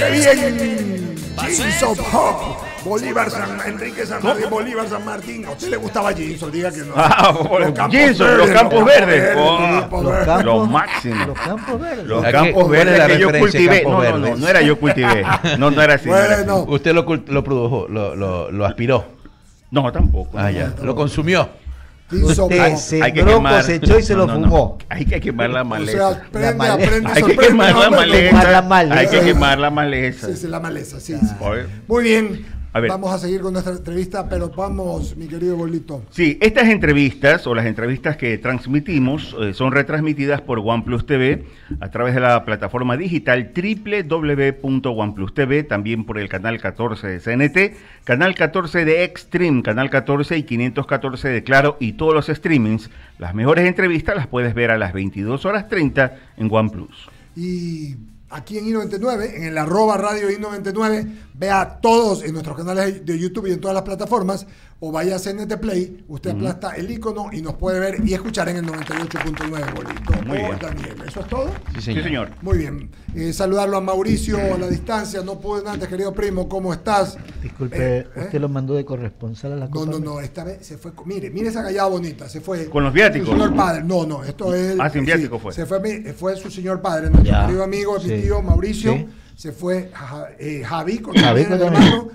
¡Qué bien! Jeans of Hope. Bolívar San Enrique San Martín, Bolívar San Martín. ¿A usted le gustaba Ginson? Diga que no. Ginson, los Campos Verdes. Lo máximo. Los Campos Verdes. Los Campos Verdes que yo cultivé. No era yo cultivé. No era así. Bueno, usted lo produjo, lo aspiró. No, tampoco. Ya. Lo consumió. Usted sembró, cosechó y se lo fumó. Hay que quemar la maleza. O sea, aprende, hay que quemar la maleza. Hay que quemar la maleza. Sí, la maleza, sí. Muy bien. Vamos a seguir con nuestra entrevista, pero vamos, mi querido Bolito. Sí, estas entrevistas o las entrevistas que transmitimos son retransmitidas por OnePlus TV a través de la plataforma digital www.oneplus TV, también por el canal 14 de CNT, canal 14 de Extreme, canal 14 y 514 de Claro y todos los streamings. Las mejores entrevistas las puedes ver a las 22:30 en OnePlus. Y aquí en I99, en el @radio I99, vea todos en nuestros canales de YouTube y en todas las plataformas, o vaya a CNT Play, usted aplasta el icono y nos puede ver y escuchar en el 98.9, Bolito. Muy bien. Daniel, ¿eso es todo? Sí, señor. Muy bien. Saludarlo a Mauricio a la distancia, no pude antes, querido primo, ¿cómo estás? Disculpe, ¿usted lo mandó de corresponsal a la Copa? No, esta vez se fue, mire esa gallada bonita, se fue. ¿Con los viáticos? Su señor padre, no, esto es... sin viático fue. Se fue su señor padre, nuestro querido amigo, mi tío Mauricio. Sí. Se fue Javi con el hermano,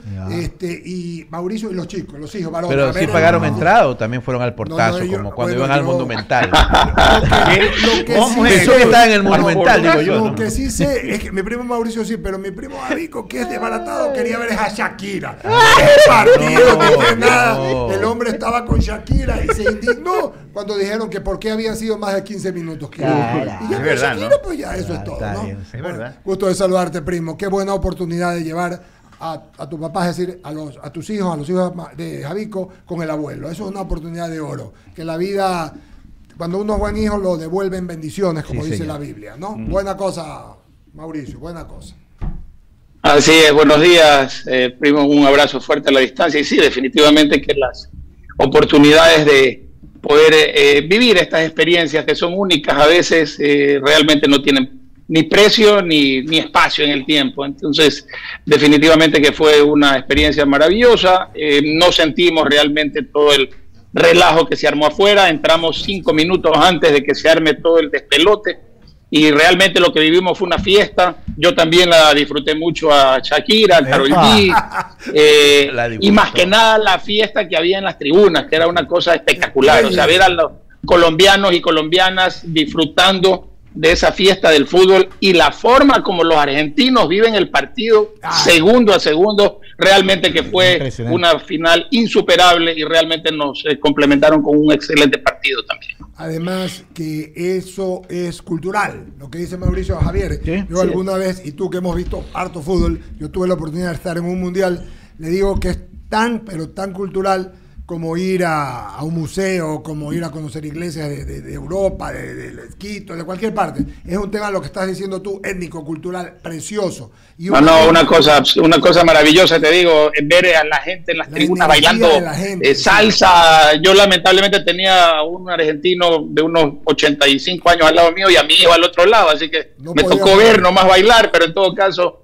y Mauricio y los hijos varones. Pero sí pagaron entrada o también fueron al portazo, como cuando iban al Monumental. ¿Cómo pensó que estaba en el Monumental, digo yo. Lo que sí sé es que mi primo Mauricio sí, pero mi primo Javico, que es desbaratado, quería ver a Shakira. ¡Qué partido! Nada. El hombre estaba con Shakira y se indignó cuando dijeron que por qué habían sido más de 15 minutos. Y ya es verdad, Shakira, ¿no? pues ya eso es todo, ¿no? Bien, es verdad. Gusto de saludarte, primo. Qué buena oportunidad de llevar a tu papá, es decir, a tus hijos, a los hijos de Javico, con el abuelo. Eso es una oportunidad de oro. Que la vida, cuando uno es buen hijo, lo devuelven bendiciones, como dice la Biblia, ¿no? Buena cosa, Mauricio, buena cosa. Así es, buenos días, primo, un abrazo fuerte a la distancia. Y sí, definitivamente que las oportunidades de poder vivir estas experiencias que son únicas a veces realmente no tienen ni precio ni espacio en el tiempo. Entonces, definitivamente que fue una experiencia maravillosa. No sentimos realmente todo el relajo que se armó afuera. Entramos 5 minutos antes de que se arme todo el despelote y realmente lo que vivimos fue una fiesta. Yo también la disfruté mucho a Shakira, a Karol G, y más que nada la fiesta que había en las tribunas, que era una cosa espectacular. O sea, ver a los colombianos y colombianas disfrutando de esa fiesta del fútbol y la forma como los argentinos viven el partido segundo a segundo, realmente que fue una final insuperable y realmente nos complementaron con un excelente partido también. Además que eso es cultural, lo que dice Mauricio Javier. Yo alguna vez, y tú que hemos visto harto fútbol, yo tuve la oportunidad de estar en un mundial, le digo que es pero tan cultural como ir a un museo, como ir a conocer iglesias de Europa, de Quito, de cualquier parte. Es un tema, lo que estás diciendo tú, étnico, cultural, precioso. Y una cosa maravillosa, te digo, ver a la gente en las tribunas bailando salsa. Yo lamentablemente tenía un argentino de unos 85 años al lado mío y a mi hijo al otro lado, así que me tocó ver, nomás bailar, pero en todo caso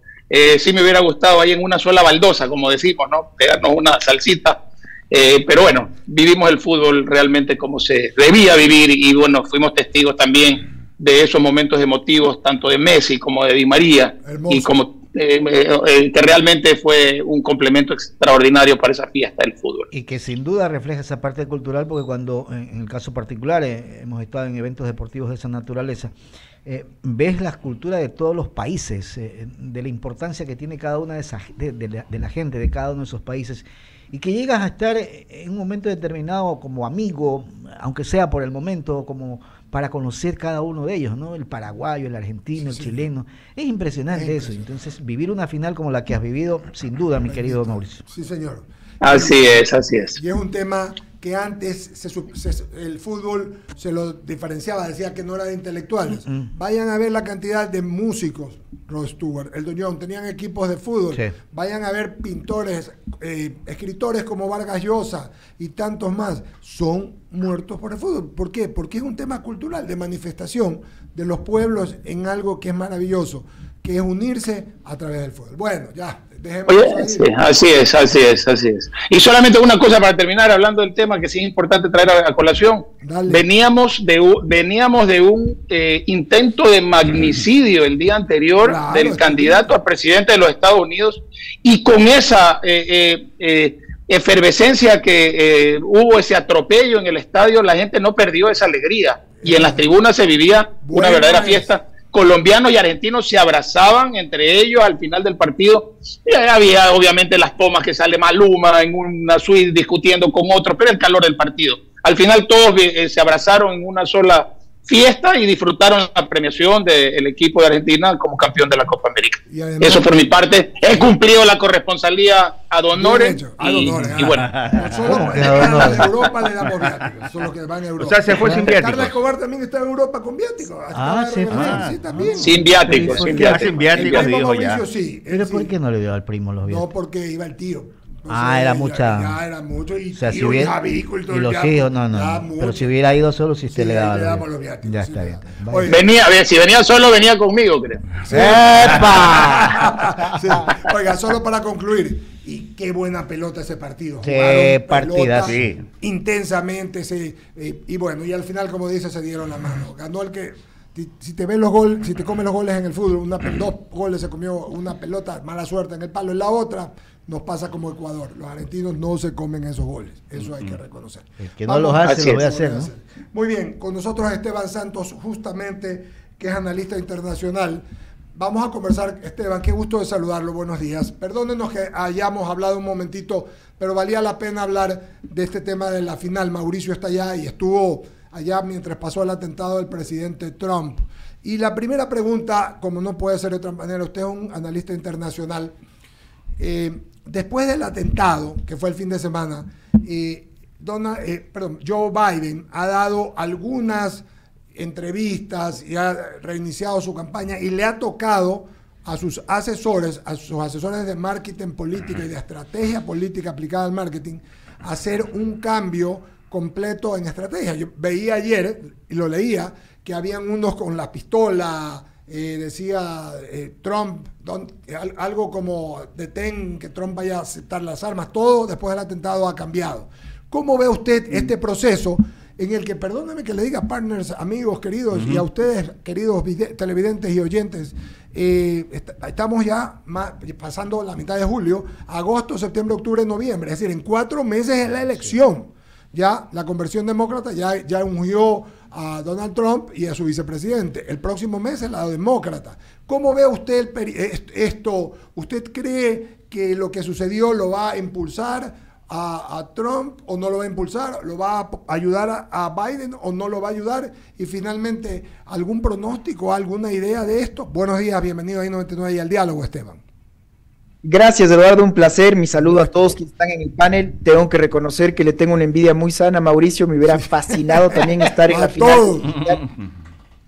sí me hubiera gustado ahí en una sola baldosa, como decimos, ¿no? Pegarnos una salsita. Pero bueno, vivimos el fútbol realmente como se debía vivir y bueno, fuimos testigos también de esos momentos emotivos, tanto de Messi como de Di María. Hermoso. Y como que realmente fue un complemento extraordinario para esa fiesta del fútbol. Y que sin duda refleja esa parte cultural, porque cuando, en el caso particular, hemos estado en eventos deportivos de esa naturaleza, ves las culturas de todos los países, de la importancia que tiene cada una de la gente de cada uno de esos países, y que llegas a estar en un momento determinado como amigo, aunque sea por el momento, como para conocer cada uno de ellos, ¿no? El paraguayo, el argentino, el chileno. Es impresionante eso. Entonces, vivir una final como la que has vivido, sin duda, mi querido Mauricio. Sí, señor. Así es, así es. Y es un tema que antes el fútbol se lo diferenciaba, decía que no era de intelectuales. Vayan a ver la cantidad de músicos, Rod Stewart, el Doñón, tenían equipos de fútbol. Sí. Vayan a ver pintores, escritores como Vargas Llosa y tantos más. Son muertos por el fútbol. ¿Por qué? Porque es un tema cultural de manifestación de los pueblos en algo que es maravilloso. que es unirse a través del fútbol. Bueno, ya, dejemos sí, así es. Y solamente una cosa para terminar, hablando del tema que sí es importante traer a colación. Dale. Veníamos de un intento de magnicidio el día anterior del candidato a presidente de los Estados Unidos, y con esa efervescencia que hubo, ese atropello en el estadio, la gente no perdió esa alegría, y en las tribunas se vivía una verdadera fiesta. Colombianos y argentinos se abrazaban entre ellos al final del partido. Y había obviamente las tomas que sale Maluma en una suite discutiendo con otros, pero el calor del partido. Al final todos se abrazaron en una sola fiesta y disfrutaron la premiación del equipo de Argentina como campeón de la Copa América. Además, eso por mi parte, he cumplido la corresponsalía ad honorem. Y bueno. Solo que a Europa le damos viáticos, son los que van a Europa. O sea, se fue sin viáticos. Carla Escobar también está en Europa con viáticos. Sí, también. Sin viáticos. Sin viáticos, dijo ya. Sí, ¿Pero por qué no le dio al primo los viáticos? No, porque iba el tío. Era mucha. Ya era mucho. Y, o sea, si hubiera, y los hijos, no. Pero si hubiera ido solo, si usted le daba los viáticos. Ya está bien. Si venía solo, venía conmigo, creo. ¡Epa! Sí. Oiga, solo para concluir. Y qué buena pelota ese partido. Qué partida, sí. Intensamente. Y bueno, y al final, como dice, se dieron la mano. Ganó el que. Si te ves los goles, si te comes los goles en el fútbol, 2 goles se comió una pelota, mala suerte en el palo. En la otra nos pasa como Ecuador. Los argentinos no se comen esos goles. Eso hay que reconocer. El que no los hace, lo voy a hacer, ¿no? Muy bien, con nosotros Esteban Santos, justamente, que es analista internacional. Vamos a conversar. Esteban, qué gusto de saludarlo. Buenos días. Perdónenos que hayamos hablado un momentito, pero valía la pena hablar de este tema de la final. Mauricio está allá y estuvo allá mientras pasó el atentado del presidente Trump. Y la primera pregunta, como no puede ser de otra manera, usted es un analista internacional. Después del atentado, que fue el fin de semana, Joe Biden ha dado algunas entrevistas y ha reiniciado su campaña, y le ha tocado a sus asesores de marketing política y de estrategia política aplicada al marketing, hacer un cambio completo en estrategia. Yo veía ayer, y lo leía, que habían unos con la pistola, decía Trump, algo como detén que Trump vaya a aceptar las armas. Todo después del atentado ha cambiado. ¿Cómo ve usted este proceso en el que, perdóneme que le diga, partners, amigos queridos, y a ustedes, queridos televidentes y oyentes, estamos ya pasando la mitad de julio, agosto, septiembre, octubre, noviembre, es decir, en 4 meses es la elección. Ya la conversión demócrata ya ungió a Donald Trump y a su vicepresidente. El próximo mes es la demócrata. ¿Cómo ve usted esto? ¿Usted cree que lo que sucedió lo va a impulsar a Trump o no lo va a impulsar? ¿Lo va a ayudar a Biden o no lo va a ayudar? Y finalmente, ¿algún pronóstico, alguna idea de esto? Buenos días, bienvenido a I99 y al diálogo, Esteban. Gracias, Eduardo, un placer. Mi saludo a todos que están en el panel. Tengo que reconocer que le tengo una envidia muy sana a Mauricio. Me hubiera fascinado también estar en la final.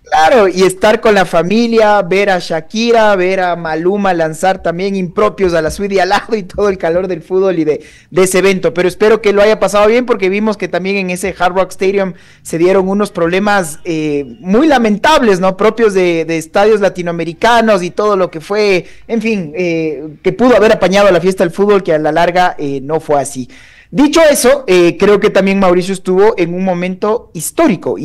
Claro, y estar con la familia, ver a Shakira, ver a Maluma lanzar también impropios a la suite de al lado y todo el calor del fútbol y de ese evento. Pero espero que lo haya pasado bien, porque vimos que también en ese Hard Rock Stadium se dieron unos problemas muy lamentables, ¿no? Propios de estadios latinoamericanos y todo lo que fue, en fin, que pudo haber apañado la fiesta del fútbol, que a la larga no fue así. Dicho eso, creo que también Mauricio estuvo en un momento histórico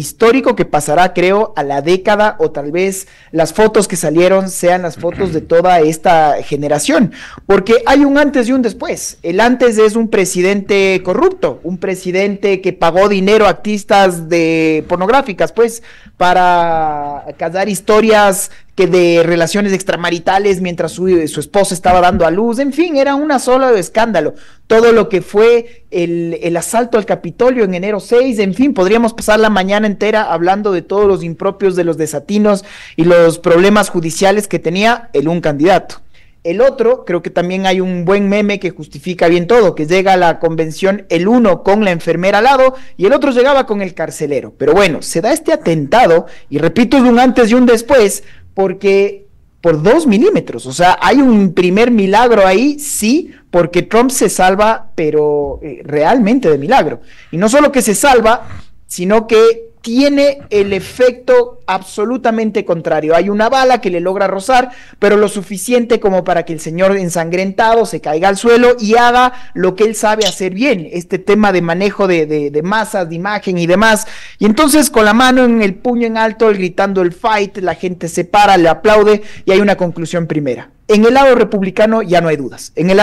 que pasará, creo, a la década, o tal vez las fotos que salieron sean las fotos de toda esta generación, porque hay un antes y un después. El antes es un presidente corrupto, un presidente que pagó dinero a artistas de pornográficas, pues, para casar historias de relaciones extramaritales mientras su esposa estaba dando a luz. En fin, era una sola escándalo. Todo lo que fue el asalto al Capitolio en enero 6, en fin, podríamos pasar la mañana entera hablando de todos los impropios, de los desatinos y los problemas judiciales que tenía un candidato. El otro, creo que también hay un buen meme que justifica bien todo, que llega a la convención el uno con la enfermera al lado y el otro llegaba con el carcelero. Pero bueno, se da este atentado, y repito, es un antes y un después, porque por 2 milímetros, o sea, hay un primer milagro ahí, sí, porque Trump se salva, pero realmente de milagro. Y no solo que se salva, sino que tiene el efecto absolutamente contrario. Hay una bala que le logra rozar, pero lo suficiente como para que el señor ensangrentado se caiga al suelo y haga lo que él sabe hacer bien, este tema de manejo de masas, de imagen y demás. Y entonces, con la mano en el puño en alto, él gritando el fight, la gente se para, le aplaude y hay una conclusión primera. En el lado republicano ya no hay dudas. En el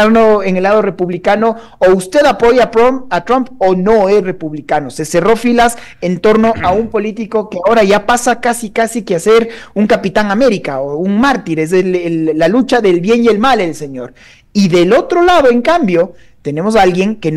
lado republicano, o usted apoya a Trump o no es republicano. Se cerró filas en torno a un político que ahora ya pasa casi que a ser un Capitán América o un mártir. Es la lucha del bien y el mal, el señor. Y del otro lado, en cambio, tenemos a alguien que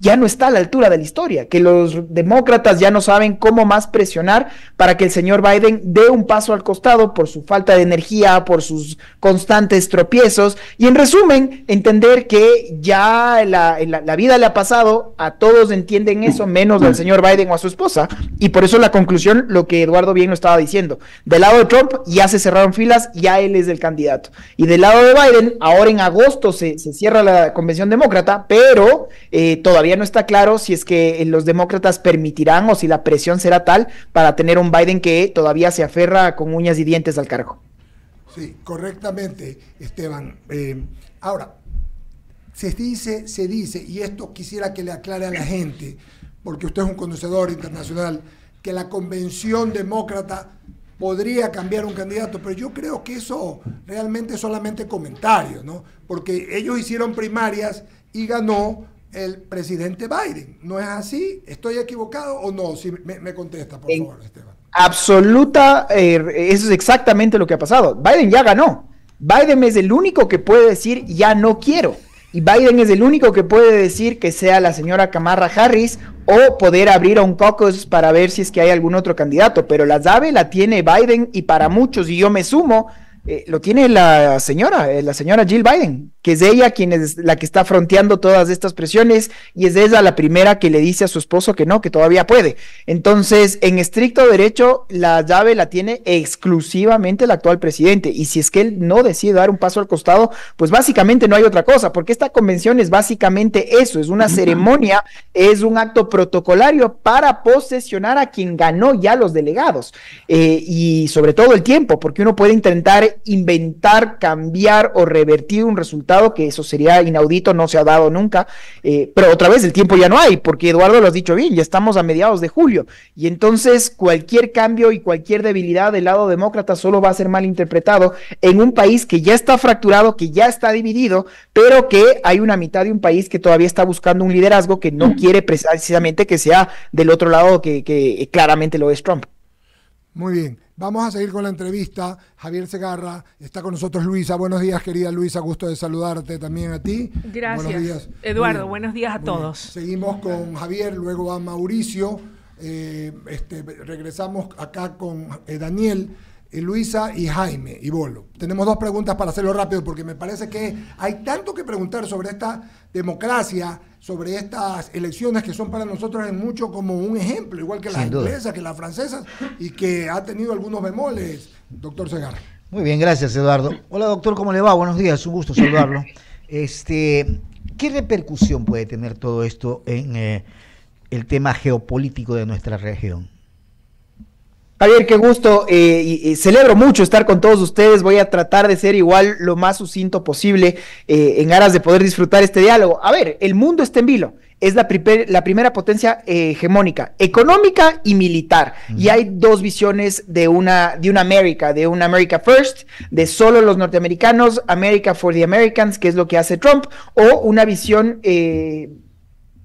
ya no está a la altura de la historia, que los demócratas ya no saben cómo más presionar para que el señor Biden dé un paso al costado por su falta de energía, por sus constantes tropiezos, y en resumen, entender que ya la vida le ha pasado, a todos entienden eso, menos al señor Biden o a su esposa, y por eso la conclusión, lo que Eduardo bien lo estaba diciendo, del lado de Trump ya se cerraron filas, ya él es el candidato, y del lado de Biden, ahora en agosto se cierra la convención demócrata, pero todavía no está claro si es que los demócratas permitirán o si la presión será tal para tener un Biden que todavía se aferra con uñas y dientes al cargo. Sí, correctamente, Esteban. Ahora, se dice, y esto quisiera que le aclare a la gente, porque usted es un conocedor internacional, que la convención demócrata podría cambiar un candidato, pero yo creo que eso realmente es solamente comentario, ¿no? Porque ellos hicieron primarias y ganó el presidente Biden. ¿No es así? ¿Estoy equivocado o no? Si me contesta, por favor, Esteban. Eso es exactamente lo que ha pasado. Biden ya ganó. Biden es el único que puede decir ya no quiero. Y Biden es el único que puede decir que sea la señora Kamala Harris o poder abrir a un caucus para ver si es que hay algún otro candidato. Pero la llave la tiene Biden y para muchos, y yo me sumo, lo tiene la señora Jill Biden, que es ella quien es la que está fronteando todas estas presiones y es ella la primera que le dice a su esposo que no, que todavía puede. Entonces, en estricto derecho, la llave la tiene exclusivamente el actual presidente y si es que él no decide dar un paso al costado, pues básicamente no hay otra cosa, porque esta convención es básicamente eso, es una ceremonia, es un acto protocolario para posesionar a quien ganó ya los delegados y sobre todo el tiempo, porque uno puede intentar inventar, cambiar o revertir un resultado que eso sería inaudito, no se ha dado nunca, pero otra vez el tiempo ya no hay, porque Eduardo lo has dicho bien, ya estamos a mediados de julio y entonces cualquier cambio y cualquier debilidad del lado demócrata solo va a ser mal interpretado en un país que ya está fracturado, que ya está dividido, pero que hay una mitad de un país que todavía está buscando un liderazgo que no quiere precisamente que sea del otro lado que claramente lo es Trump. Muy bien, vamos a seguir con la entrevista. Javier Segarra, está con nosotros Luisa. Buenos días, querida Luisa, gusto de saludarte también a ti. Gracias. Buenos días. Eduardo, buenos días a todos. Seguimos con Javier, luego a Mauricio. Regresamos acá con Daniel, Luisa y Jaime y Bolo. Tenemos dos preguntas para hacerlo rápido porque me parece que hay tanto que preguntar sobre esta democracia, sobre estas elecciones que son para nosotros en mucho como un ejemplo, igual que las inglesas, que las francesas, y que ha tenido algunos bemoles, doctor Segarra. Muy bien, gracias, Eduardo. Hola, doctor, ¿cómo le va? Buenos días, un gusto saludarlo. ¿Qué repercusión puede tener todo esto en el tema geopolítico de nuestra región? Javier, qué gusto, y celebro mucho estar con todos ustedes, voy a tratar de ser igual lo más sucinto posible en aras de poder disfrutar este diálogo. A ver, el mundo está en vilo, es la primera potencia hegemónica, económica y militar, y hay dos visiones de una America First, de solo los norteamericanos, America for the Americans, que es lo que hace Trump, o una visión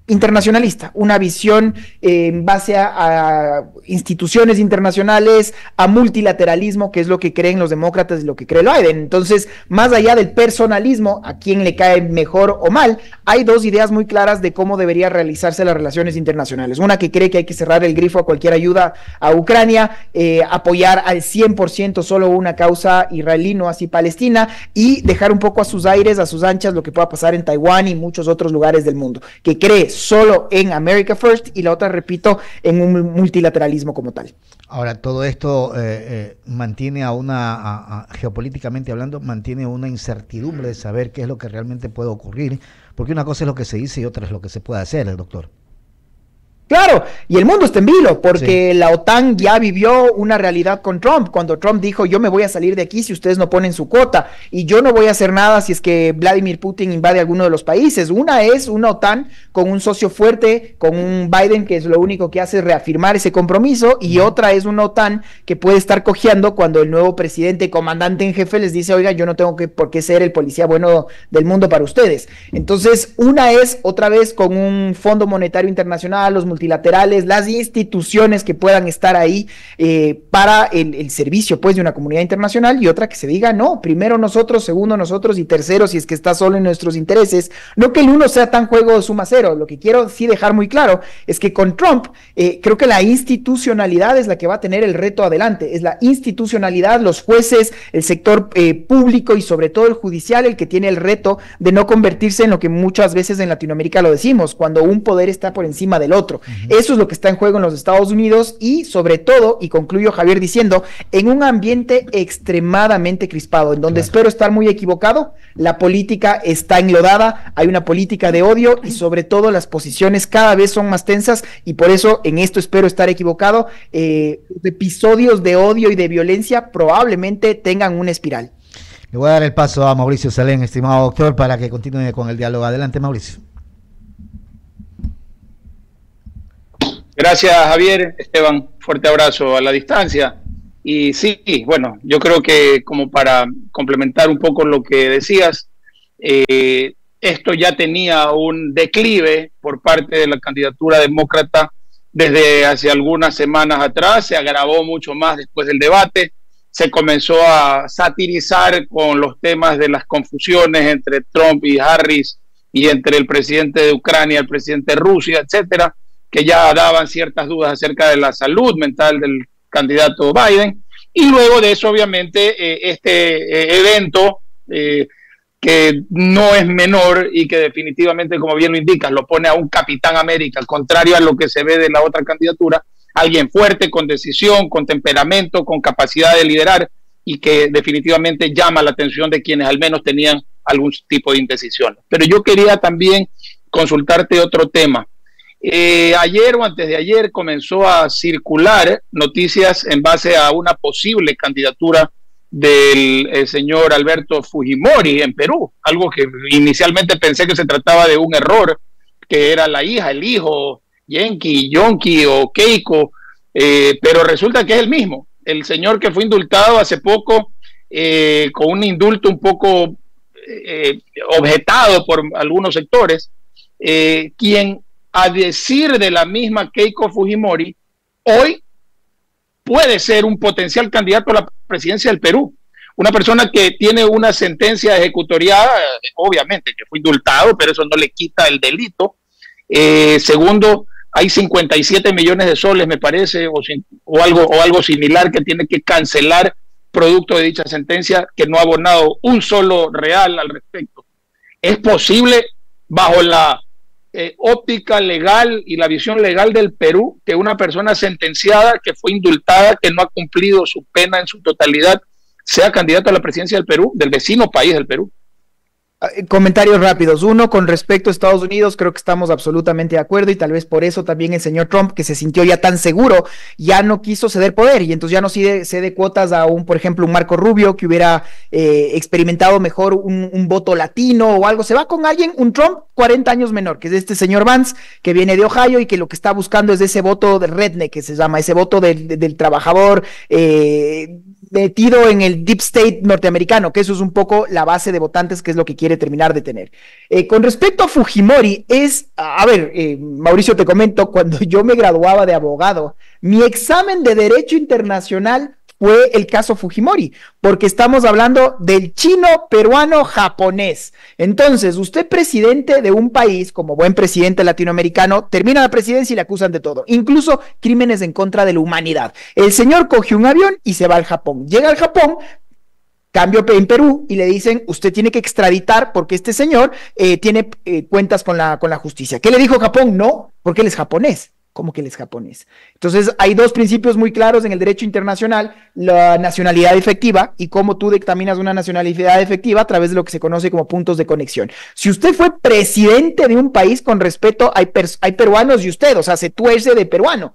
internacionalista, una visión en base a instituciones internacionales, a multilateralismo, que es lo que creen los demócratas y lo que cree Biden. Entonces, más allá del personalismo, a quién le cae mejor o mal, hay dos ideas muy claras de cómo deberían realizarse las relaciones internacionales. Una que cree que hay que cerrar el grifo a cualquier ayuda a Ucrania, apoyar al 100% solo una causa israelí, no así Palestina, y dejar un poco a sus aires, a sus anchas, lo que pueda pasar en Taiwán y muchos otros lugares del mundo, que cree solo en America First y la otra, repito, en un multilateralismo como tal. Ahora, todo esto mantiene geopolíticamente hablando, mantiene una incertidumbre de saber qué es lo que realmente puede ocurrir, porque una cosa es lo que se dice y otra es lo que se puede hacer, doctor. Claro, y el mundo está en vilo, porque la OTAN ya vivió una realidad con Trump, cuando Trump dijo, yo me voy a salir de aquí si ustedes no ponen su cuota, y yo no voy a hacer nada si es que Vladimir Putin invade alguno de los países. Una es una OTAN con un socio fuerte, con un Biden que es lo único que hace es reafirmar ese compromiso, y otra es una OTAN que puede estar cojeando cuando el nuevo presidente, comandante en jefe, les dice, oiga, yo no tengo por qué ser el policía bueno del mundo para ustedes. Entonces, una es otra vez con un Fondo Monetario Internacional, los multilaterales, las instituciones que puedan estar ahí para el servicio pues de una comunidad internacional, y otra que se diga, no, primero nosotros, segundo nosotros y tercero si es que está solo en nuestros intereses. No que el uno sea tan juego de suma cero, lo que quiero sí dejar muy claro es que con Trump creo que la institucionalidad es la que va a tener el reto adelante, es la institucionalidad, los jueces, el sector público y sobre todo el judicial el que tiene el reto de no convertirse en lo que muchas veces en Latinoamérica lo decimos, cuando un poder está por encima del otro. Eso es lo que está en juego en los Estados Unidos y sobre todo, y concluyo Javier diciendo, en un ambiente extremadamente crispado, en donde espero estar muy equivocado, la política está enlodada, hay una política de odio y sobre todo las posiciones cada vez son más tensas y por eso en esto espero estar equivocado, episodios de odio y de violencia probablemente tengan una espiral. Le voy a dar el paso a Mauricio Salén, estimado doctor, para que continúe con el diálogo. Adelante, Mauricio. Gracias, Javier. Esteban, fuerte abrazo a la distancia. Y sí, bueno, yo creo que como para complementar un poco lo que decías, esto ya tenía un declive por parte de la candidatura demócrata desde hace algunas semanas atrás, se agravó mucho más después del debate, se comenzó a satirizar con los temas de las confusiones entre Trump y Harris y entre el presidente de Ucrania, el presidente de Rusia, etcétera, que ya daban ciertas dudas acerca de la salud mental del candidato Biden. Y luego de eso, obviamente, este evento que no es menor y que definitivamente, como bien lo indicas, lo pone a un Capitán América, contrario a lo que se ve de la otra candidatura, alguien fuerte, con decisión, con temperamento, con capacidad de liderar y que definitivamente llama la atención de quienes al menos tenían algún tipo de indecisión. Pero yo quería también consultarte otro tema. Ayer o antes de ayer comenzó a circular noticias en base a una posible candidatura del señor Alberto Fujimori en Perú, algo que inicialmente pensé que se trataba de un error, que era la hija, el hijo, Yonki o Keiko, pero resulta que es el mismo, el señor que fue indultado hace poco, con un indulto un poco objetado por algunos sectores, quien a decir de la misma Keiko Fujimori, hoy puede ser un potencial candidato a la presidencia del Perú. Una persona que tiene una sentencia ejecutoriada, obviamente que fue indultado, pero eso no le quita el delito. Segundo, hay 57 millones de soles, me parece, o algo similar que tiene que cancelar producto de dicha sentencia, que no ha abonado un solo real al respecto. ¿Es posible, bajo la óptica legal y la visión legal del Perú, que una persona sentenciada, que fue indultada, que no ha cumplido su pena en su totalidad, sea candidato a la presidencia del Perú, del vecino país del Perú? Comentarios rápidos. Uno, con respecto a Estados Unidos, creo que estamos absolutamente de acuerdo y tal vez por eso también el señor Trump, que se sintió ya tan seguro, ya no quiso ceder poder y entonces ya no cede cuotas a por ejemplo, un Marco Rubio que hubiera experimentado mejor un voto latino o algo. Se va con alguien, un Trump 40 años menor, que es este señor Vance, que viene de Ohio y que lo que está buscando es ese voto de redneck, que se llama, ese voto del trabajador metido en el deep state norteamericano, que eso es un poco la base de votantes, que es lo que quiere terminar de tener. Con respecto a Fujimori, Mauricio, te comento, cuando yo me graduaba de abogado, mi examen de Derecho Internacional fue el caso Fujimori, porque estamos hablando del chino, peruano, japonés. Entonces, usted presidente de un país, como buen presidente latinoamericano, termina la presidencia y le acusan de todo, incluso crímenes en contra de la humanidad. El señor coge un avión y se va al Japón. Llega al Japón, cambio en Perú y le dicen, usted tiene que extraditar porque este señor tiene cuentas con la justicia. ¿Qué le dijo Japón? No, porque él es japonés. como que él es japonés. Entonces, hay dos principios muy claros en el derecho internacional: la nacionalidad efectiva y cómo tú dictaminas una nacionalidad efectiva a través de lo que se conoce como puntos de conexión. Si usted fue presidente de un país, con respeto, hay peruanos y usted, o sea, se tuerce de peruano,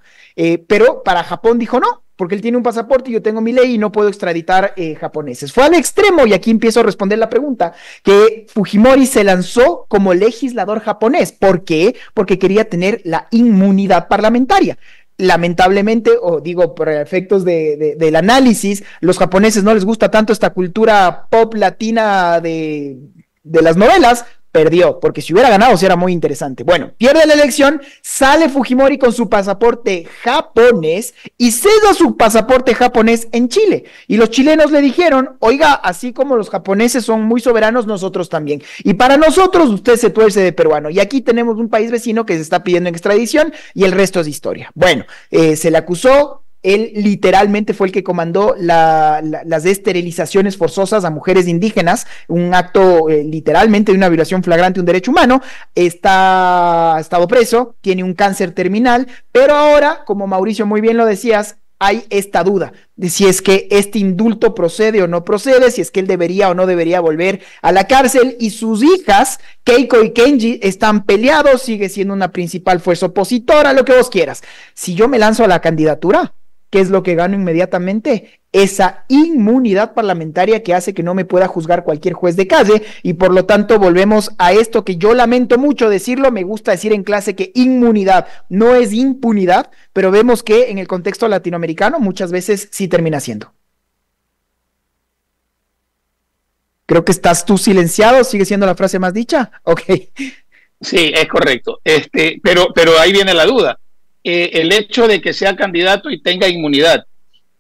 pero para Japón dijo no, porque él tiene un pasaporte y yo tengo mi ley y no puedo extraditar japoneses. Fue al extremo, y aquí empiezo a responder la pregunta, que Fujimori se lanzó como legislador japonés. ¿Por qué? Porque quería tener la inmunidad parlamentaria. Lamentablemente, o digo por efectos del análisis, los japoneses no les gusta tanto esta cultura pop latina de las novelas. Perdió, porque si hubiera ganado, sí era muy interesante. Bueno, pierde la elección, sale Fujimori con su pasaporte japonés y cede su pasaporte japonés en Chile. Y los chilenos le dijeron, oiga, así como los japoneses son muy soberanos, nosotros también. Y para nosotros, usted se tuerce de peruano. Y aquí tenemos un país vecino que se está pidiendo en extradición y el resto es historia. Bueno, se le acusó. Él literalmente fue el que comandó las esterilizaciones forzosas a mujeres indígenas, un acto literalmente de una violación flagrante de un derecho humano. Ha estado preso, tiene un cáncer terminal, pero ahora, como Mauricio muy bien lo decías, hay esta duda de si es que este indulto procede o no procede, si es que él debería o no debería volver a la cárcel, y sus hijas, Keiko y Kenji, están peleados, sigue siendo una principal fuerza opositora, lo que vos quieras. Si yo me lanzo a la candidatura, ¿qué es lo que gano inmediatamente? Esa inmunidad parlamentaria que hace que no me pueda juzgar cualquier juez de calle, y por lo tanto volvemos a esto que yo lamento mucho decirlo, me gusta decir en clase que inmunidad no es impunidad, pero vemos que en el contexto latinoamericano muchas veces sí termina siendo. Creo que estás tú silenciado, ¿sigue siendo la frase más dicha? Ok. Sí, es correcto. Pero ahí viene la duda. El hecho de que sea candidato y tenga inmunidad,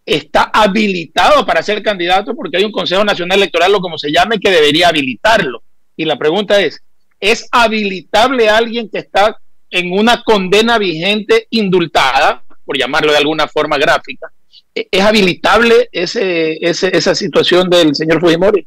¿está habilitado para ser candidato? Porque hay un Consejo Nacional Electoral, o como se llame, que debería habilitarlo. Y la pregunta ¿es habilitable a alguien que está en una condena vigente indultada, por llamarlo de alguna forma gráfica? ¿Es habilitable esa situación del señor Fujimori?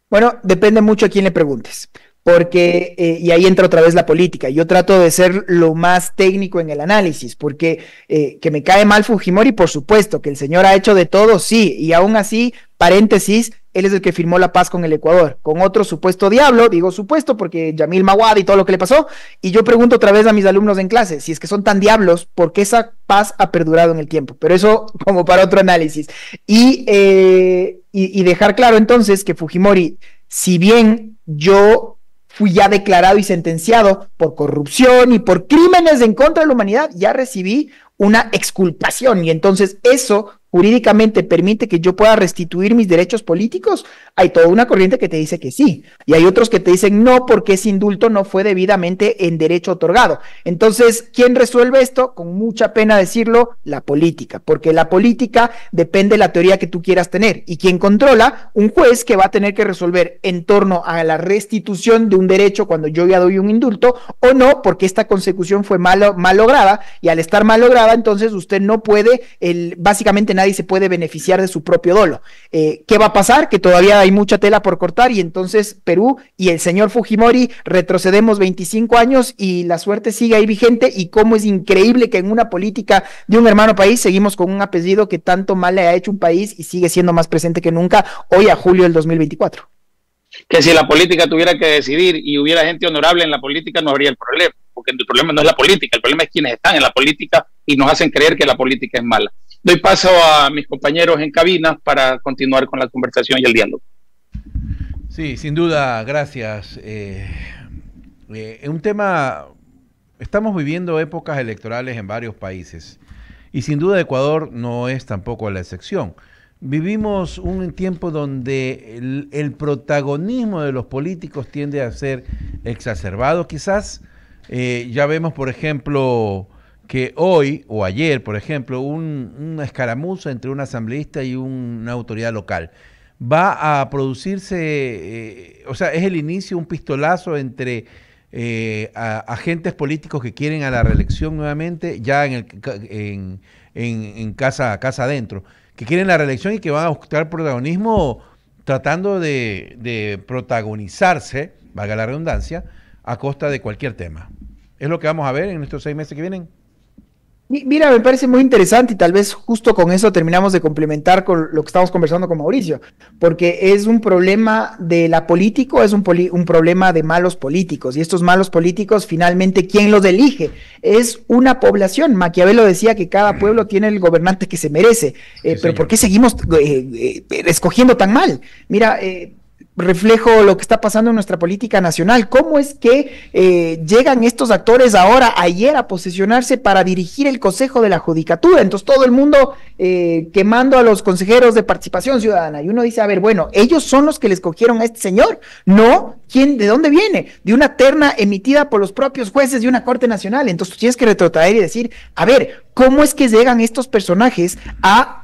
Bueno, depende mucho a quién le preguntes. Porque, y ahí entra otra vez la política. Yo trato de ser lo más técnico en el análisis, porque que me cae mal Fujimori, por supuesto, que el señor ha hecho de todo, sí, y aún así, paréntesis, él es el que firmó la paz con el Ecuador, con otro supuesto diablo, digo supuesto porque Yamil Maguad y todo lo que le pasó, y yo pregunto otra vez a mis alumnos en clase, si es que son tan diablos, ¿por qué esa paz ha perdurado en el tiempo? Pero eso como para otro análisis. Y dejar claro entonces que Fujimori, si bien yo fui ya declarado y sentenciado por corrupción y por crímenes en contra de la humanidad, ya recibí una exculpación, y entonces eso jurídicamente permite que yo pueda restituir mis derechos políticos. Hay toda una corriente que te dice que sí, y hay otros que te dicen no, porque ese indulto no fue debidamente en derecho otorgado. Entonces, ¿quién resuelve esto? Con mucha pena decirlo, la política, porque la política depende de la teoría que tú quieras tener, y quien controla, un juez que va a tener que resolver en torno a la restitución de un derecho cuando yo ya doy un indulto, o no, porque esta consecución fue mal lograda, y al estar mal lograda, entonces usted no puede, básicamente nadie se puede beneficiar de su propio dolo. ¿Qué va a pasar? Que todavía hay mucha tela por cortar, y entonces Perú y el señor Fujimori retrocedemos 25 años y la suerte sigue ahí vigente. Y cómo es increíble que en una política de un hermano país seguimos con un apellido que tanto mal le ha hecho un país y sigue siendo más presente que nunca hoy, a julio del 2024. Que si la política tuviera que decidir y hubiera gente honorable en la política, no habría el problema, porque el problema no es la política, el problema es quienes están en la política y nos hacen creer que la política es mala. Doy paso a mis compañeros en cabina para continuar con la conversación y el diálogo. Sí, sin duda, gracias. Un tema, estamos viviendo épocas electorales en varios países, y sin duda Ecuador no es tampoco la excepción. Vivimos un tiempo donde el protagonismo de los políticos tiende a ser exacerbado, quizás. Ya vemos, por ejemplo, que hoy o ayer, por ejemplo, una escaramuza entre un asambleísta y una autoridad local va a producirse, o sea, es el inicio, un pistolazo entre agentes políticos que quieren a la reelección nuevamente, ya en casa adentro, que quieren la reelección y que van a buscar protagonismo tratando de protagonizarse, valga la redundancia, a costa de cualquier tema. ¿Es lo que vamos a ver en estos 6 meses que vienen? Mira, me parece muy interesante y tal vez justo con eso terminamos de complementar con lo que estamos conversando con Mauricio, porque es un problema de la política, es un problema de malos políticos, y estos malos políticos finalmente, ¿quién los elige? Es una población. Maquiavelo decía que cada pueblo tiene el gobernante que se merece, pero ¿por qué seguimos escogiendo tan mal? Mira, reflejo lo que está pasando en nuestra política nacional. ¿Cómo es que llegan estos actores ayer a posesionarse para dirigir el Consejo de la Judicatura? Entonces todo el mundo quemando a los consejeros de participación ciudadana. Y uno dice, a ver, bueno, ellos son los que le escogieron a este señor. No, ¿de dónde viene? De una terna emitida por los propios jueces de una Corte Nacional. Entonces tú tienes que retrotraer y decir, a ver, ¿cómo es que llegan estos personajes a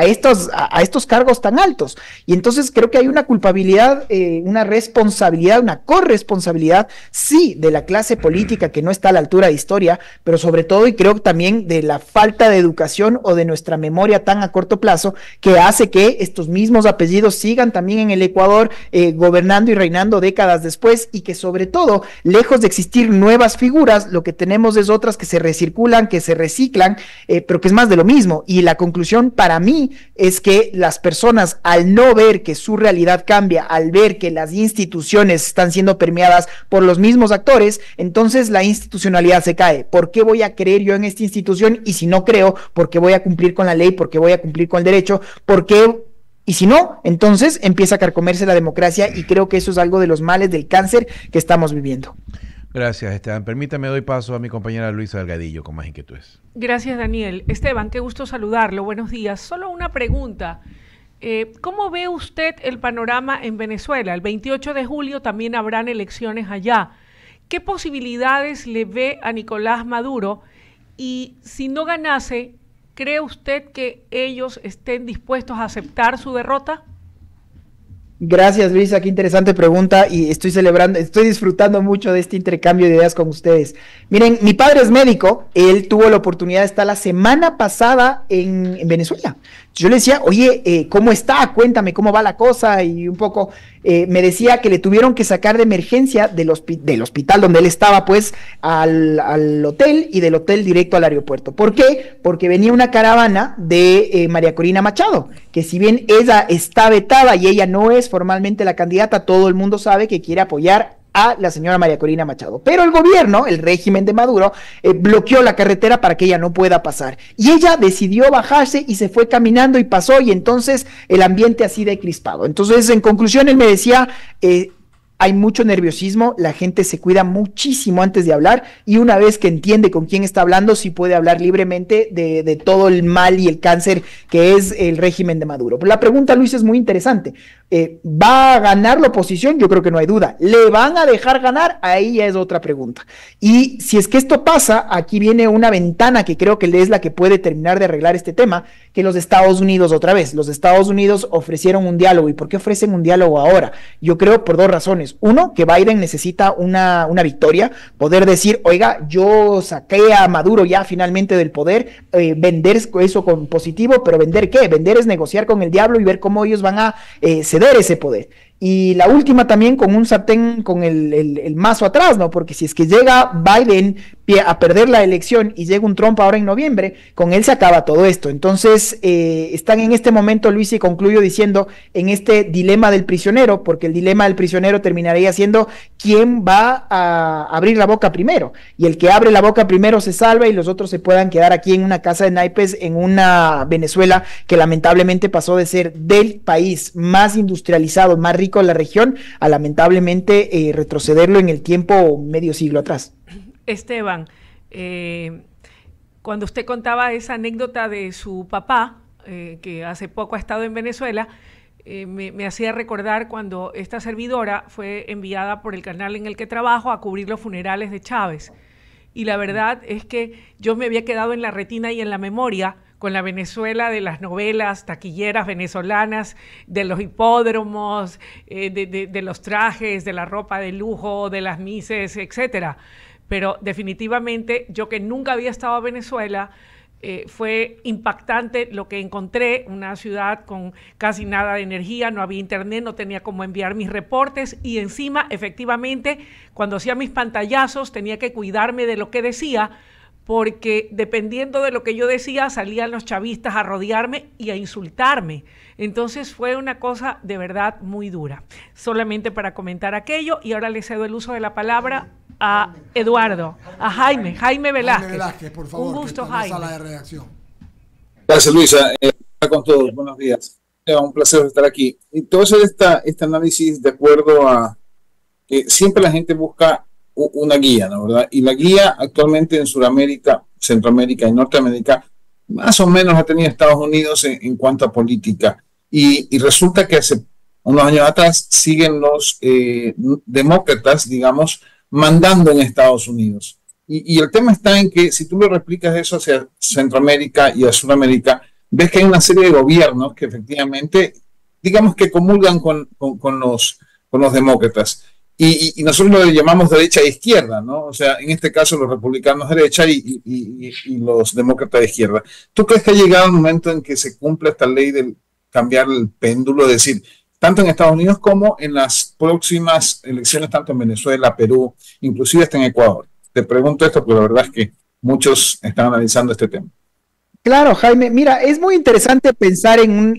estos cargos tan altos? Y entonces creo que hay una culpabilidad, una responsabilidad, una corresponsabilidad, sí, de la clase política que no está a la altura de historia, pero sobre todo, y creo también de la falta de educación o de nuestra memoria tan a corto plazo, que hace que estos mismos apellidos sigan también en el Ecuador gobernando y reinando décadas después, y que sobre todo, lejos de existir nuevas figuras, lo que tenemos es otras que se recirculan, que se reciclan, pero que es más de lo mismo. Y la conclusión para mí es que las personas, al no ver que su realidad cambia, al ver que las instituciones están siendo permeadas por los mismos actores, entonces la institucionalidad se cae. ¿Por qué voy a creer yo en esta institución? Y si no creo, ¿por qué voy a cumplir con la ley? ¿Por qué voy a cumplir con el derecho? ¿Por qué? Y si no, entonces empieza a carcomerse la democracia, y creo que eso es algo de los males del cáncer que estamos viviendo. Gracias, Esteban. Permítame, doy paso a mi compañera Luisa Delgadillo con más inquietudes. Gracias, Daniel. Esteban, qué gusto saludarlo. Buenos días. Solo una pregunta. ¿Cómo ve usted el panorama en Venezuela? El 28 de julio también habrán elecciones allá. ¿Qué posibilidades le ve a Nicolás Maduro? Y si no ganase, ¿cree usted que ellos estén dispuestos a aceptar su derrota? Gracias, Luisa, qué interesante pregunta, y estoy disfrutando mucho de este intercambio de ideas con ustedes. Miren, mi padre es médico, él tuvo la oportunidad de estar la semana pasada en Venezuela. Yo le decía, oye, ¿cómo está? Cuéntame cómo va la cosa, y un poco me decía que le tuvieron que sacar de emergencia del hospital donde él estaba, pues, al hotel, y del hotel directo al aeropuerto. ¿Por qué? Porque venía una caravana de María Corina Machado, que si bien ella está vetada y ella no es formalmente la candidata, todo el mundo sabe que quiere apoyar a la señora María Corina Machado, pero el gobierno, el régimen de Maduro, bloqueó la carretera para que ella no pueda pasar, y ella decidió bajarse y se fue caminando y pasó, y entonces el ambiente así de crispado. Entonces, en conclusión, él me decía, hay mucho nerviosismo, la gente se cuida muchísimo antes de hablar, y una vez que entiende con quién está hablando, sí puede hablar libremente de todo el mal y el cáncer que es el régimen de Maduro. Pero la pregunta, Luis, es muy interesante. ¿Va a ganar la oposición? Yo creo que no hay duda. ¿Le van a dejar ganar? Ahí ya es otra pregunta. Y si es que esto pasa, aquí viene una ventana que creo que es la que puede terminar de arreglar este tema, que los Estados Unidos, otra vez, los Estados Unidos ofrecieron un diálogo. ¿Y por qué ofrecen un diálogo ahora? Yo creo por dos razones. Uno, que Biden necesita una victoria, poder decir, oiga, yo saqué a Maduro ya finalmente del poder, vender eso con positivo, pero ¿vender qué? Vender es negociar con el diablo y ver cómo ellos van a ceder ese poder. Y la última también con un sartén con el mazo atrás, ¿no? Porque si es que llega Biden a perder la elección y llega un Trump ahora en noviembre, con él se acaba todo esto. Entonces, están en este momento, Luis, y concluyo diciendo, en este dilema del prisionero, porque el dilema del prisionero terminaría siendo quién va a abrir la boca primero. Y el que abre la boca primero se salva, y los otros se puedan quedar aquí en una casa de naipes, en una Venezuela que lamentablemente pasó de ser del país más industrializado, más rico de la región, a lamentablemente retrocederlo en el tiempo medio siglo atrás. Esteban, cuando usted contaba esa anécdota de su papá, que hace poco ha estado en Venezuela, me hacía recordar cuando esta servidora fue enviada por el canal en el que trabajo a cubrir los funerales de Chávez. Y la verdad es que yo me había quedado en la retina y en la memoria con la Venezuela de las novelas taquilleras venezolanas, de los hipódromos, de los trajes, de la ropa de lujo, de las mises, etcétera. Pero definitivamente yo, que nunca había estado en Venezuela, fue impactante lo que encontré, una ciudad con casi nada de energía, no había internet, no tenía cómo enviar mis reportes, y encima, efectivamente, cuando hacía mis pantallazos tenía que cuidarme de lo que decía, porque dependiendo de lo que yo decía, salían los chavistas a rodearme y a insultarme. Entonces fue una cosa de verdad muy dura. Solamente para comentar aquello, y ahora le cedo el uso de la palabra a Eduardo, a Jaime Velázquez. Jaime Velázquez, por favor. Un gusto, que está en la Jaime. sala de redacción. Gracias, Luisa. Con todos, buenos días. Un placer estar aquí. Y todo eso este análisis de acuerdo a que siempre la gente busca una guía, ¿no? ¿Verdad? Y la guía actualmente en Sudamérica, Centroamérica y Norteamérica, más o menos ha tenido Estados Unidos en cuanto a política. Y resulta que hace unos años atrás siguen los demócratas, digamos, mandando en Estados Unidos. Y el tema está en que si tú lo replicas eso hacia Centroamérica y a Sudamérica, ves que hay una serie de gobiernos que efectivamente, digamos que comulgan con los demócratas. Y nosotros lo llamamos derecha e izquierda, ¿no? O sea, en este caso los republicanos derecha y los demócratas de izquierda. ¿Tú crees que ha llegado el momento en que se cumpla esta ley de cambiar el péndulo? Es decir, tanto en Estados Unidos como en las próximas elecciones, tanto en Venezuela, Perú, inclusive hasta en Ecuador. Te pregunto esto porque la verdad es que muchos están analizando este tema. Claro, Jaime, mira, es muy interesante pensar en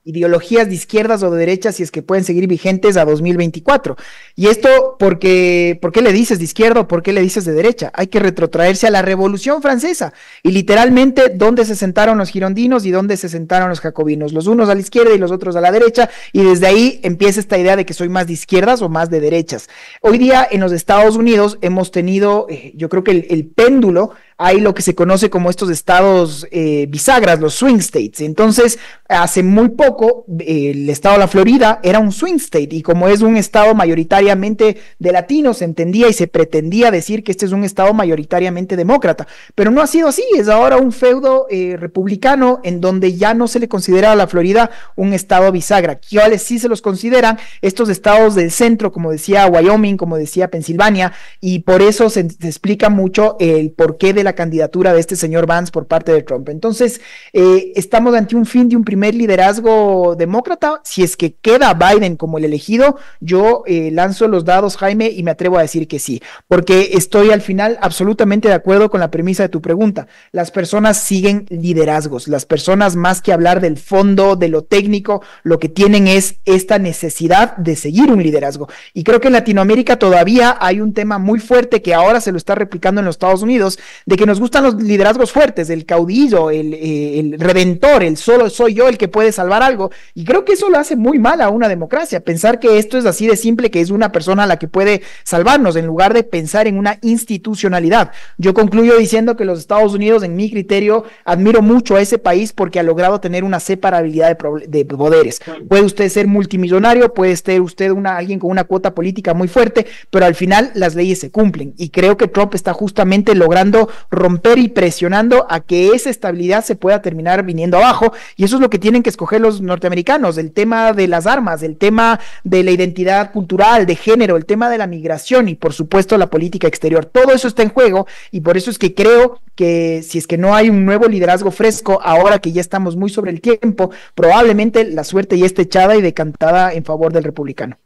ideologías de izquierdas o de derechas si es que pueden seguir vigentes a 2024. Y esto, ¿por qué le dices de izquierda o por qué le dices de derecha? Hay que retrotraerse a la Revolución Francesa y literalmente dónde se sentaron los girondinos y dónde se sentaron los jacobinos, los unos a la izquierda y los otros a la derecha, y desde ahí empieza esta idea de que soy más de izquierdas o más de derechas. Hoy día en los Estados Unidos hemos tenido, yo creo que el péndulo, hay lo que se conoce como estos estados bisagras, los swing states. Entonces, hace muy poco, el estado de la Florida era un swing state, y como es un estado mayoritariamente de latinos, se entendía y se pretendía decir que este es un estado mayoritariamente demócrata, pero no ha sido así. Es ahora un feudo republicano en donde ya no se le considera a la Florida un estado bisagra. ¿Cuáles sí se los consideran? Estos estados del centro, como decía Wyoming, como decía Pensilvania, y por eso se explica mucho el porqué de la candidatura de este señor Vance por parte de Trump. Entonces, estamos ante un fin de un primer liderazgo demócrata. Si es que queda Biden como el elegido, yo lanzo los dados, Jaime, y me atrevo a decir que sí, porque estoy al final absolutamente de acuerdo con la premisa de tu pregunta. Las personas siguen liderazgos, las personas, más que hablar del fondo, de lo técnico, lo que tienen es esta necesidad de seguir un liderazgo. Y creo que en Latinoamérica todavía hay un tema muy fuerte que ahora se lo está replicando en los Estados Unidos, de que nos gustan los liderazgos fuertes, el caudillo, el redentor, el solo soy yo el que puede salvar algo, y creo que eso lo hace muy mal a una democracia, pensar que esto es así de simple, que es una persona la que puede salvarnos, en lugar de pensar en una institucionalidad. Yo concluyo diciendo que los Estados Unidos, en mi criterio, admiro mucho a ese país porque ha logrado tener una separabilidad de poderes. Puede usted ser multimillonario, puede ser usted alguien con una cuota política muy fuerte, pero al final las leyes se cumplen, y creo que Trump está justamente logrando romper y presionando a que esa estabilidad se pueda terminar viniendo abajo, y eso es lo que tienen que escoger los norteamericanos: el tema de las armas, el tema de la identidad cultural, de género, el tema de la migración y por supuesto la política exterior. Todo eso está en juego, y por eso es que creo que si es que no hay un nuevo liderazgo fresco, ahora que ya estamos muy sobre el tiempo, probablemente la suerte ya esté echada y decantada en favor del republicano.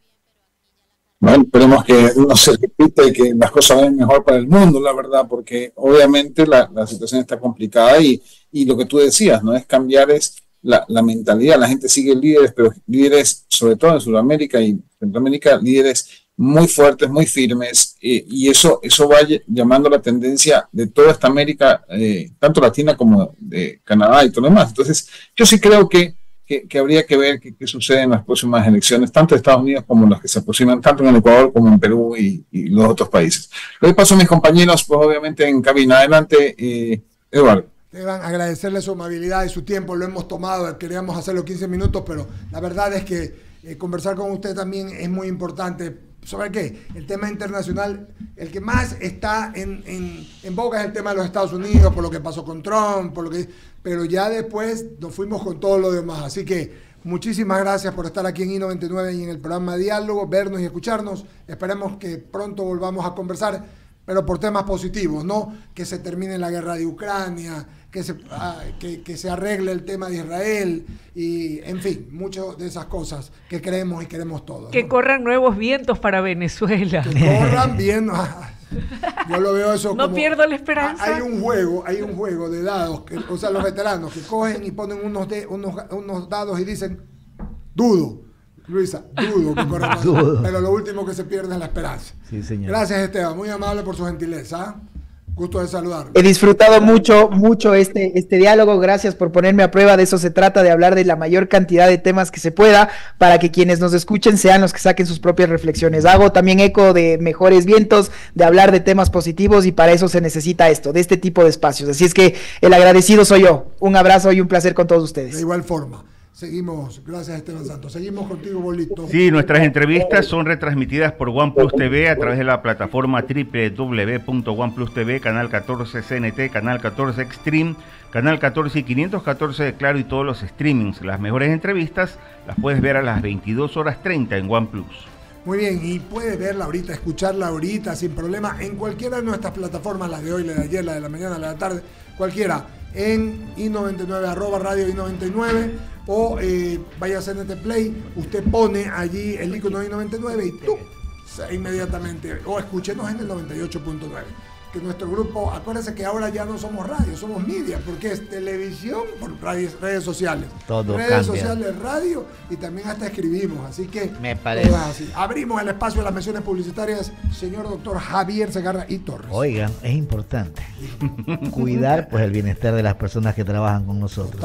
Bueno, esperemos que no se repita y que las cosas vayan mejor para el mundo, la verdad, porque obviamente la situación está complicada y lo que tú decías, ¿no? Es cambiar la mentalidad. La gente sigue líderes, pero líderes, sobre todo en Sudamérica y Centroamérica, líderes muy fuertes, muy firmes, y eso va llamando la tendencia de toda esta América, tanto latina como de Canadá y todo lo demás. Entonces, yo sí creo que habría que ver qué sucede en las próximas elecciones, tanto de Estados Unidos como las que se aproximan, tanto en el Ecuador como en Perú y los otros países. Le doy paso a mis compañeros, pues obviamente en cabina. Adelante, Eduardo. Esteban, agradecerle su amabilidad y su tiempo, lo hemos tomado, queríamos hacerlo 15 minutos, pero la verdad es que conversar con usted también es muy importante. ¿Sobre qué? El tema internacional, el que más está en boga es el tema de los Estados Unidos, por lo que pasó con Trump, pero ya después nos fuimos con todo lo demás. Así que muchísimas gracias por estar aquí en I99 y en el programa Diálogo, vernos y escucharnos. Esperemos que pronto volvamos a conversar, pero por temas positivos, no que se termine la guerra de Ucrania, que se arregle el tema de Israel y, en fin, muchas de esas cosas que creemos y queremos todos. Que corran nuevos vientos para Venezuela. Que corran bien. Yo lo veo eso no como... pierdo la esperanza. Hay un juego de dados, o sea, los veteranos que cogen y ponen unos dados y dicen, dudo, Luisa, dudo que corra más. Pero lo último que se pierde es la esperanza. Sí, señor. Gracias, Esteban, muy amable por su gentileza. Gusto de saludarlo. He disfrutado mucho este diálogo. Gracias por ponerme a prueba. De eso se trata, de hablar de la mayor cantidad de temas que se pueda, para que quienes nos escuchen sean los que saquen sus propias reflexiones. Hago también eco de mejores vientos, de hablar de temas positivos, y para eso se necesita esto, de este tipo de espacios. Así es que el agradecido soy yo. Un abrazo y un placer con todos ustedes. De igual forma. Seguimos, gracias Esteban Santos. Seguimos contigo, Bolito. Sí, nuestras entrevistas son retransmitidas por OnePlus TV a través de la plataforma www.oneplus TV, Canal 14 CNT, Canal 14 Extreme, Canal 14 y 514 de Claro y todos los streamings. Las mejores entrevistas las puedes ver a las 22:30 en OnePlus. Muy bien, y puedes verla ahorita, escucharla ahorita sin problema en cualquiera de nuestras plataformas, la de hoy, la de ayer, la de la mañana, la de la tarde, cualquiera, en i99, @radio i99, o vaya a CNT Play, usted pone allí el icono i99 y ¡tú! Inmediatamente, o escúchenos en el 98.9. Que nuestro grupo, acuérdense que ahora ya no somos radio, somos media, porque es televisión por redes sociales. Todo redes cambia. sociales, radio, y también hasta escribimos, así que me parece. todo es así. Abrimos el espacio de las menciones publicitarias, señor doctor Javier Segarra y Torres. Oigan, es importante cuidar pues el bienestar de las personas que trabajan con nosotros.